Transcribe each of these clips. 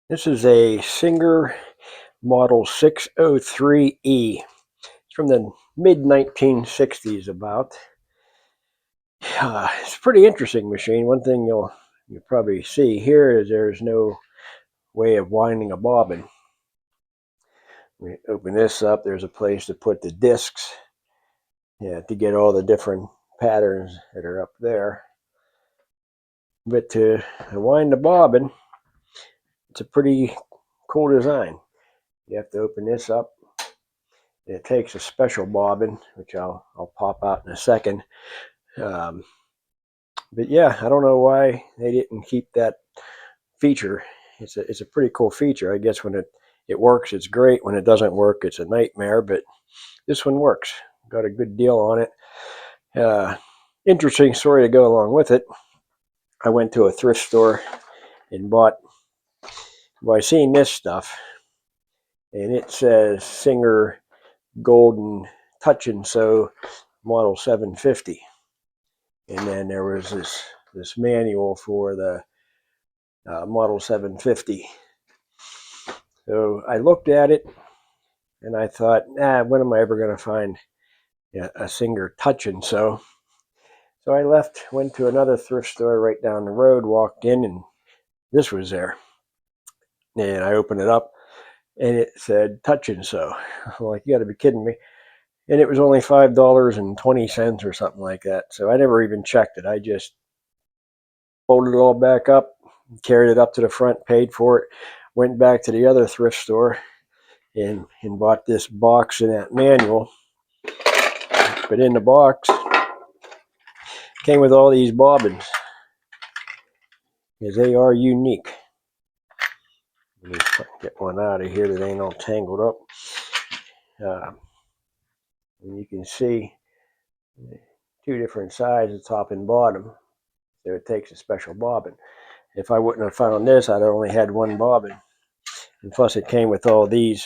This is a Singer model 603E. It's from the mid 1960s about. It's a pretty interesting machine. One thing you'll probably see here is there's no way of winding a bobbin. We open this up, there's a place to put the discs, to get all the different patterns that are up there. But to wind the bobbin, it's a pretty cool design. You have to open this up. It takes a special bobbin, which I'll pop out in a second. But yeah, I don't know why they didn't keep that feature. It's a pretty cool feature. I guess when it works, it's great. When it doesn't work, it's a nightmare. But this one works. Got a good deal on it. Interesting story to go along with it. I went to a thrift store and bought, by seeing this stuff, and it says Singer Golden Touch and Sew Model 750. And then there was this manual for the Model 750. So I looked at it and I thought, when am I ever going to find a Singer Touch and Sew? So I went to another thrift store right down the road, walked in, and this was there. And I opened it up and it said Touch and Sew. I'm like, you got to be kidding me. And it was only $5.20 or something like that. So I never even checked it. I just folded it all back up, carried it up to the front, paid for it, went back to the other thrift store and bought this box and that manual. But in the box came with all these bobbins, because they are unique. Let me get one out of here that ain't all tangled up. And you can see two different sizes, top and bottom. So it takes a special bobbin. If I wouldn't have found this, I'd only had one bobbin. And plus it came with all these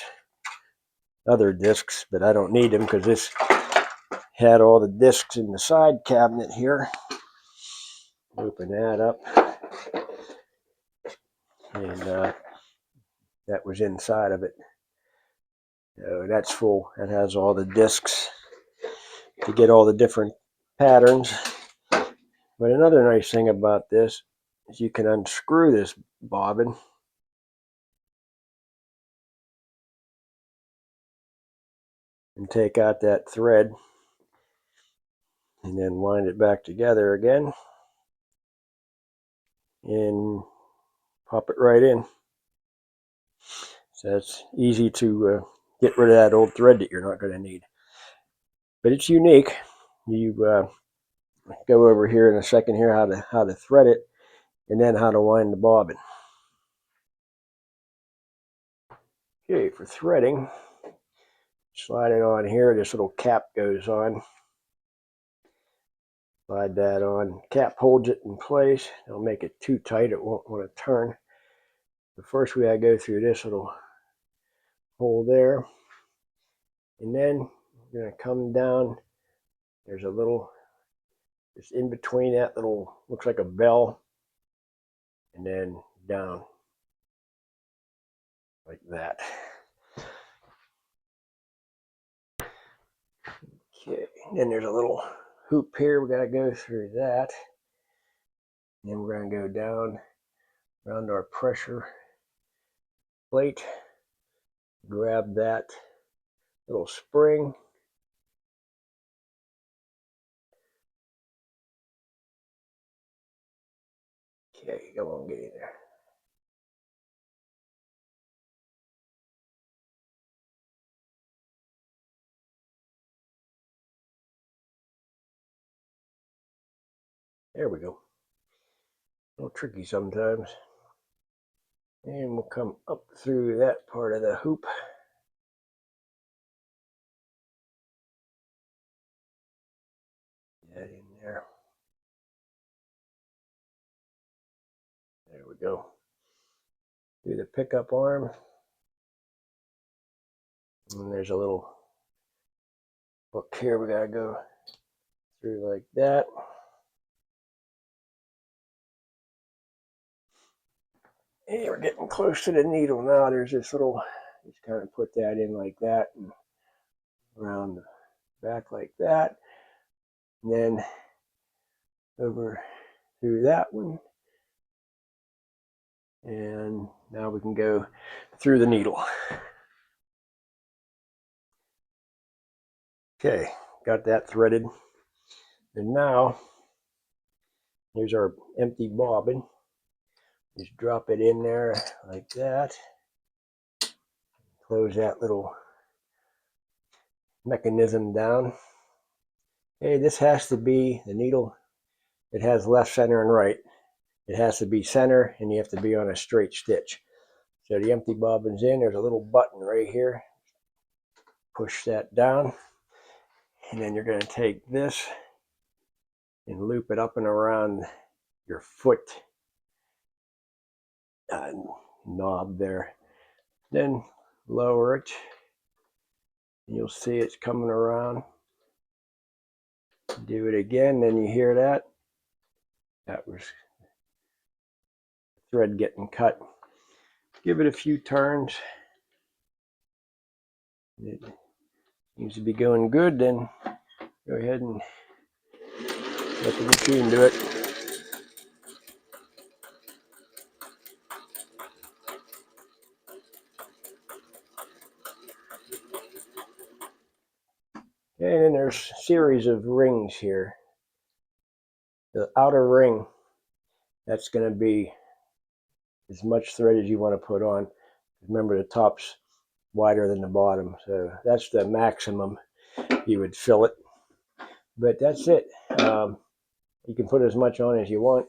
other discs, but I don't need them because this had all the discs in the side cabinet here. Open that up. And that was inside of it. So that's full. That has all the discs to get all the different patterns. But another nice thing about this is you can unscrew this bobbin and take out that thread and then wind it back together again and pop it right in. So it's easy to get rid of that old thread that you're not going to need. But it's unique. You go over here in a second here how to thread it and then how to wind the bobbin. Okay, for threading, slide it on here. This little cap goes on. Slide that on. Cap holds it in place. Don't make it too tight. It won't want to turn. But first we gotta go through this little hole there. And then we're going to come down. There's a little, just in between that little, looks like a bell. And then down. Like that. Okay, and then there's a little hoop here. We got to go through that. And then we're going to go down around our pressure plate. Grab that little spring. Okay, come on, get in there. There we go. A little tricky sometimes. And we'll come up through that part of the hoop. That in there. There we go. Do the pickup arm. And there's a little hook here we gotta go through like that. Okay, we're getting close to the needle now. There's this little, just kind of put that in like that and around the back like that. And then over through that one. And now we can go through the needle. Okay, got that threaded. And now, here's our empty bobbin. Just drop it in there like that. Close that little mechanism down. Okay, this has to be the needle. It has left, center, and right. It has to be center, and you have to be on a straight stitch. So the empty bobbin's in. There's a little button right here. Push that down, and then you're going to take this and loop it up and around your foot knob there. Then lower it. And you'll see it's coming around. Do it again, then you hear that. That was thread getting cut. Give it a few turns. It seems to be going good, then go ahead and let the machine do it. Okay, and then there's a series of rings here. The outer ring, that's going to be as much thread as you want to put on. Remember, the top's wider than the bottom, so that's the maximum you would fill it. But that's it. You can put as much on as you want.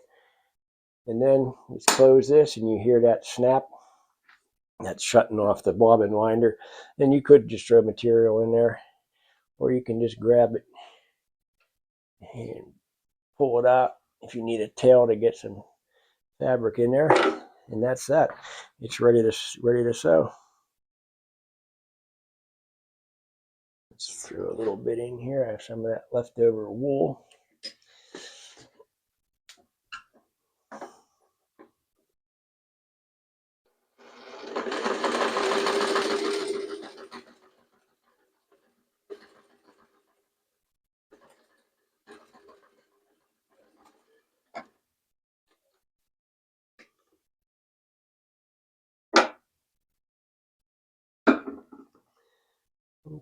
And then just close this, and you hear that snap. That's shutting off the bobbin winder. Then you could just throw material in there, or you can just grab it and pull it out if you need a tail to get some fabric in there. And that's that. It's ready to sew. Let's throw a little bit in here. I have some of that leftover wool.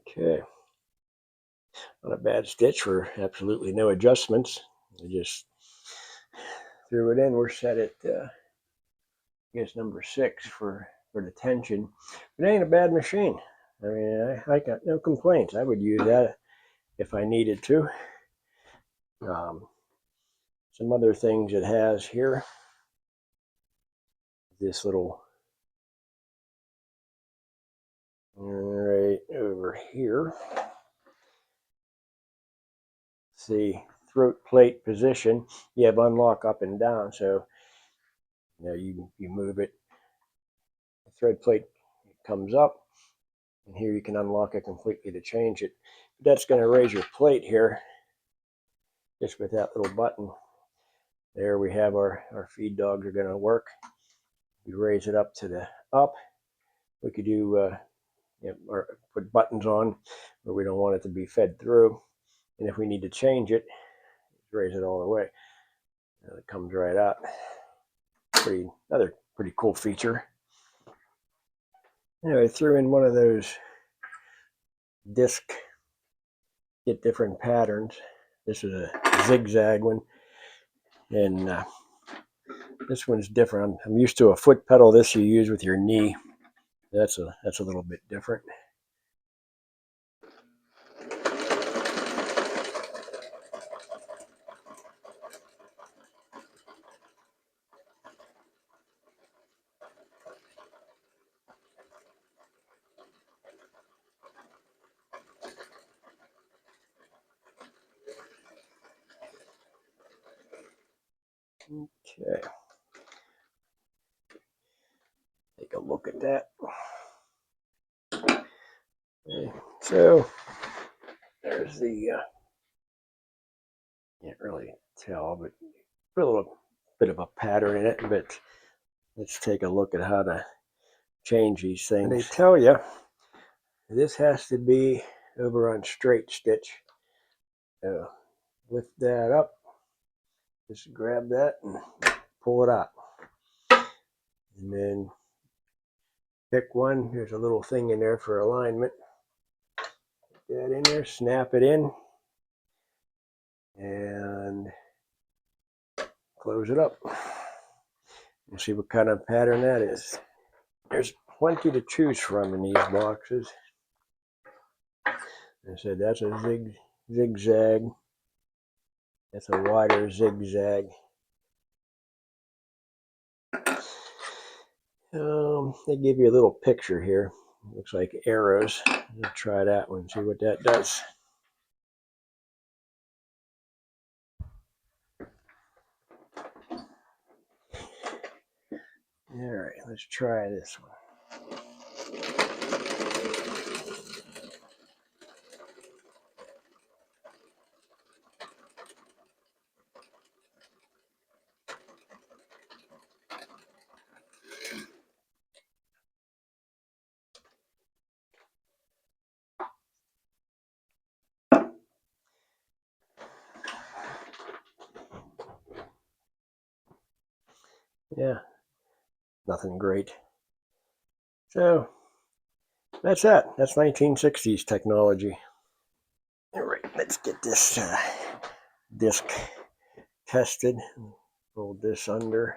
Okay. Not a bad stitch for absolutely no adjustments. I just threw it in. We're set at I guess number 6 for the tension. It ain't a bad machine. I mean, I got no complaints. I would use that if I needed to. Some other things it has here. This little right over here. See, throat plate position. You have unlock up and down, so you move it. The thread plate comes up, and here you can unlock it completely to change it. But that's going to raise your plate here, just with that little button. There we have our feed dogs are going to work. We raise it up to the up. We could do or put buttons on where we don't want it to be fed through. And if we need to change it, raise it all the way. It comes right out. Another pretty cool feature. Anyway, I threw in one of those disc, get different patterns. This is a zigzag one, and this one's different. I'm used to a foot pedal. This you use with your knee. That's a little bit different. Okay. Take a look at that. Okay. So there's the, can't really tell, but put a little bit of a pattern in it, but let's take a look at how to change these things. And they tell you this has to be over on straight stitch. Lift that up, just grab that and pull it out. And then pick one. There's a little thing in there for alignment. Put that in there, snap it in, and close it up. And see what kind of pattern that is. There's plenty to choose from in these boxes. I said that's a zigzag. That's a wider zigzag. They give you a little picture here. Looks like arrows. Let's try that one, see what that does. All right, let's try this one. Yeah, nothing great. So that's that. That's 1960s technology. All right, let's get this disc tested. Fold this under.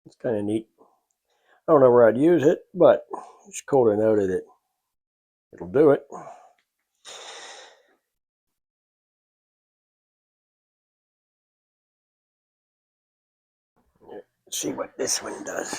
It's kind of neat. I don't know where I'd use it, but it's cool to know that it'll do it. Let's see what this one does.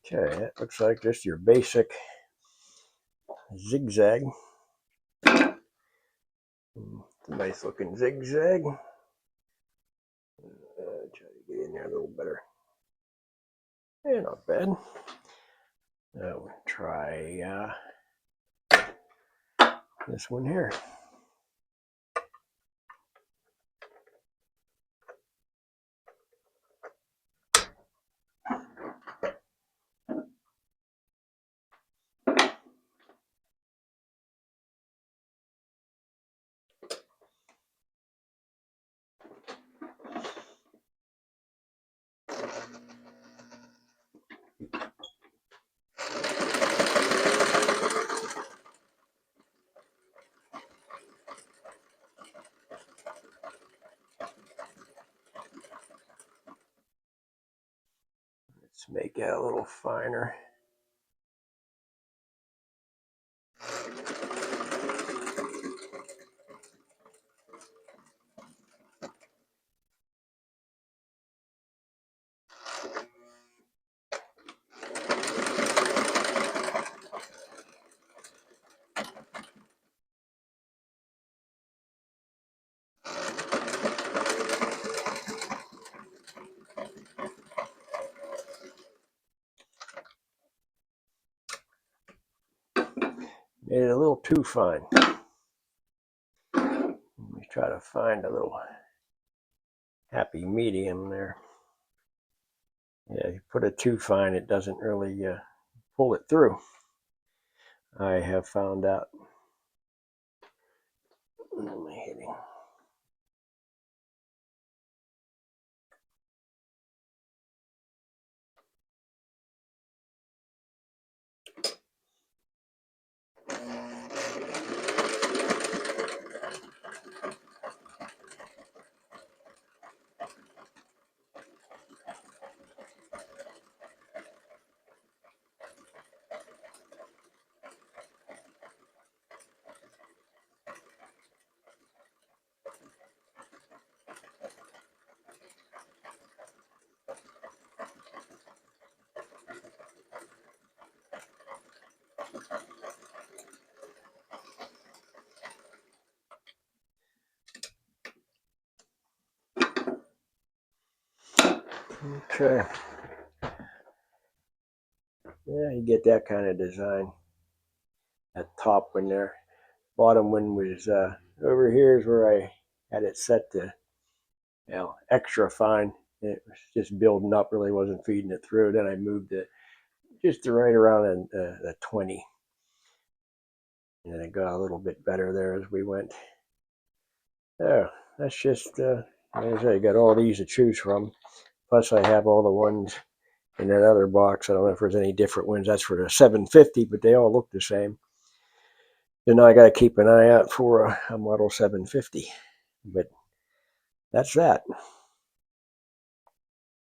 Okay, that looks like just your basic zigzag. Nice looking zigzag. Try to get in there a little better. Yeah, not bad. Now we'll try this one here. Let's make it a little finer. Made it a little too fine. Let me try to find a little happy medium there. Yeah, you put it too fine, it doesn't really pull it through. I have found out. What am I hitting? Okay. Yeah, you get that kind of design. That top one there. Bottom one was over here is where I had it set to, extra fine. It was just building up, really wasn't feeding it through. Then I moved it just to right around the 20. And it got a little bit better there as we went. Yeah, that's just, as I say, got all these to choose from. Plus I have all the ones in that other box. I don't know if there's any different ones. That's for the 750, but they all look the same. Then I got to keep an eye out for a model 750. But that's that.